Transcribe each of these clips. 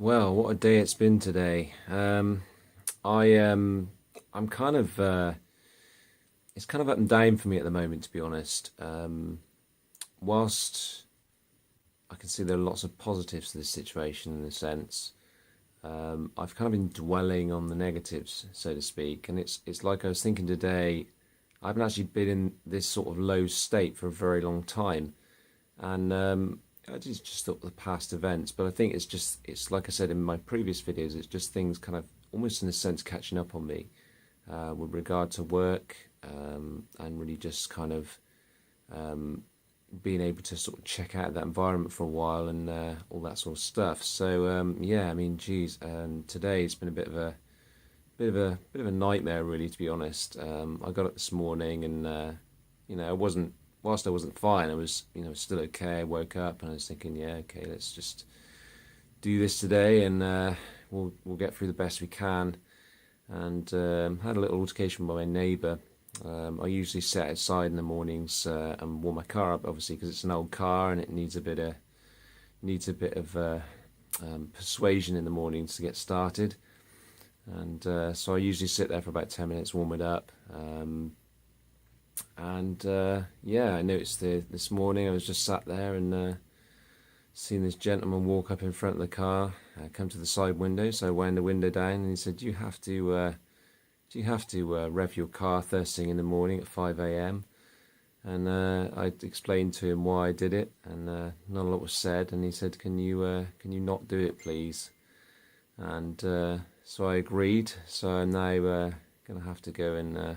Well, what a day it's been today. I'm kind of it's kind of up and down for me at the moment, to be honest. Whilst I can see there are lots of positives to this situation in a sense, I've kind of been dwelling on the negatives, so to speak. And it's like I was thinking today, I haven't actually been in this sort of low state for a very long time, and I just thought the past events, but I think it's like I said in my previous videos, it's just things kind of almost in a sense catching up on me with regard to work, and really just kind of being able to sort of check out that environment for a while and all that sort of stuff. So yeah, I mean, geez, today it's been a bit of a nightmare, really, to be honest. I got up this morning, and I wasn't. Whilst I wasn't fine, I was, still okay. I woke up and I was thinking, yeah, okay, let's just do this today, and we'll get through the best we can. And had a little altercation with my neighbour. I usually sit outside in the mornings and warm my car up, obviously, because it's an old car and it needs a bit of persuasion in the mornings to get started. And so I usually sit there for about 10 minutes, warm it up. And yeah, I noticed this morning I was just sat there and seen this gentleman walk up in front of the car, come to the side window. So I wound the window down, and he said, "Do you have to rev your car first thing in the morning at 5 a.m.?" And I explained to him why I did it, and not a lot was said. And he said, "Can you not do it, please?" And so I agreed. So I'm now gonna have to go and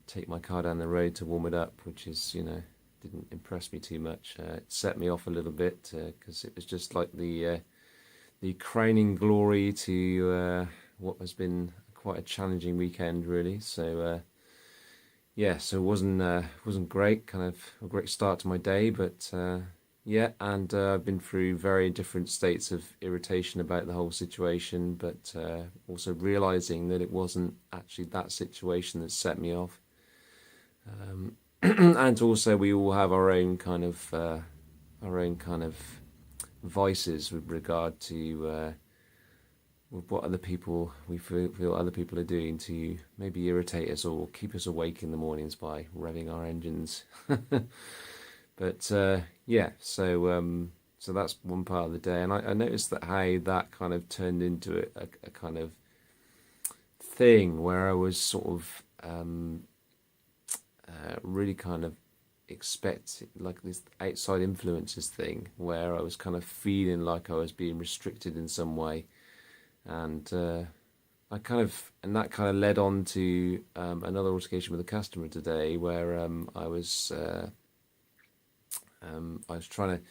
take my car down the road to warm it up, which is, didn't impress me too much. It set me off a little bit because it was just like the crowning glory to what has been quite a challenging weekend, really. So yeah, so it wasn't great, kind of a great start to my day, but yeah, and I've been through very different states of irritation about the whole situation, but also realizing that it wasn't actually that situation that set me off. And also, we all have our own kind of vices with regard to with what other people we feel other people are doing to maybe irritate us or keep us awake in the mornings by revving our engines. But yeah, so that's one part of the day, and I noticed that how that kind of turned into a kind of thing where I was sort of really kind of expect like this outside influences thing where I was kind of feeling like I was being restricted in some way, and that kind of led on to another altercation with a customer today where I was trying to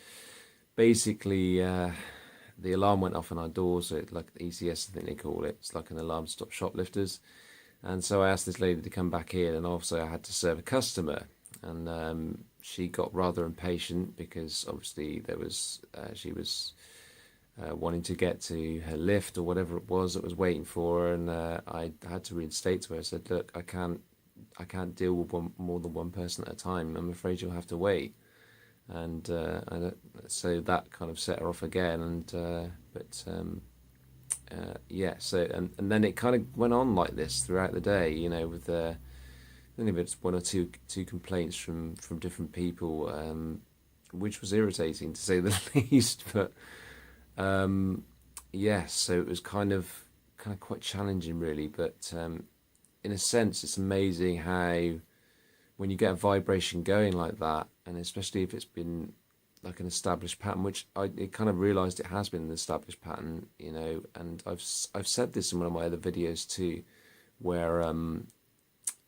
basically the alarm went off on our door, so it, like the ECS, I think they call it. It's like an alarm to stop shoplifters. And so I asked this lady to come back in, and also I had to serve a customer. And she got rather impatient because obviously she was wanting to get to her lift or whatever it was that was waiting for her, and I had to reinstate to her. I said, "Look, I can't deal with more than one person at a time. I'm afraid you'll have to wait." And so that kind of set her off again. Yeah, so and then it kind of went on like this throughout the day, with only it's one or two complaints from different people, which was irritating to say the least. But yeah, so it was kind of quite challenging, really. But in a sense, it's amazing how when you get a vibration going like that, and especially if it's been like an established pattern, which I kind of realised it has been an established pattern, and I've said this in one of my other videos too, where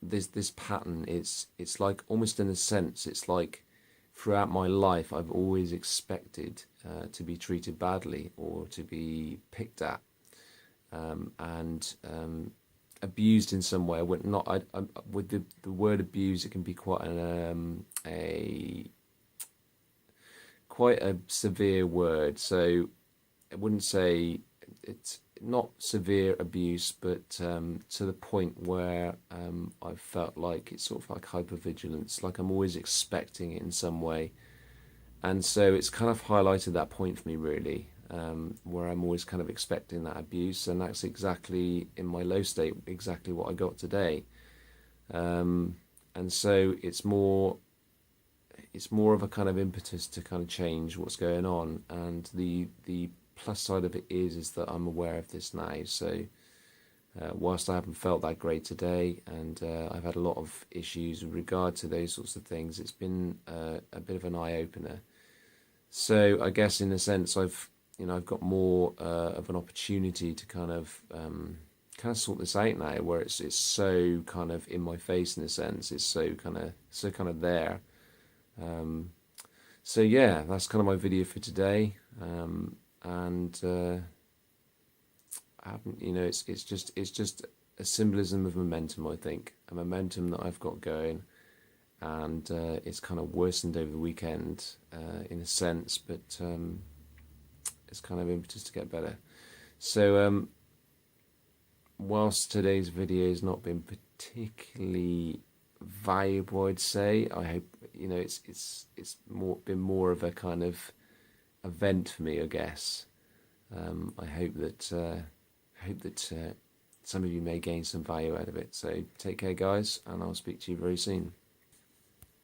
this pattern it's like, almost in a sense, it's like throughout my life I've always expected to be treated badly or to be picked at, and abused in some way. I would not. I with the word abuse, it can be quite a severe word. So I wouldn't say it's not severe abuse, but to the point where I felt like it's sort of like hypervigilance, like I'm always expecting it in some way. And so it's kind of highlighted that point for me, really. where I'm always kind of expecting that abuse, and that's exactly in my low state, exactly what I got today. And so it's more of a kind of impetus to kind of change what's going on. And the plus side of it is that I'm aware of this now. So whilst I haven't felt that great today, and I've had a lot of issues with regard to those sorts of things, it's been a bit of an eye opener. So I guess in a sense I've got more of an opportunity to kind of sort this out now, where it's so kind of in my face in a sense. It's so kind of there. So yeah, that's kind of my video for today. And I haven't, it's just a symbolism of momentum. I think a momentum that I've got going, and it's kind of worsened over the weekend in a sense, but it's kind of impetus to get better. So whilst today's video has not been particularly valuable, I'd say, I hope it's been more of a kind of event for me, I guess. I hope that some of you may gain some value out of it. So take care, guys, and I'll speak to you very soon.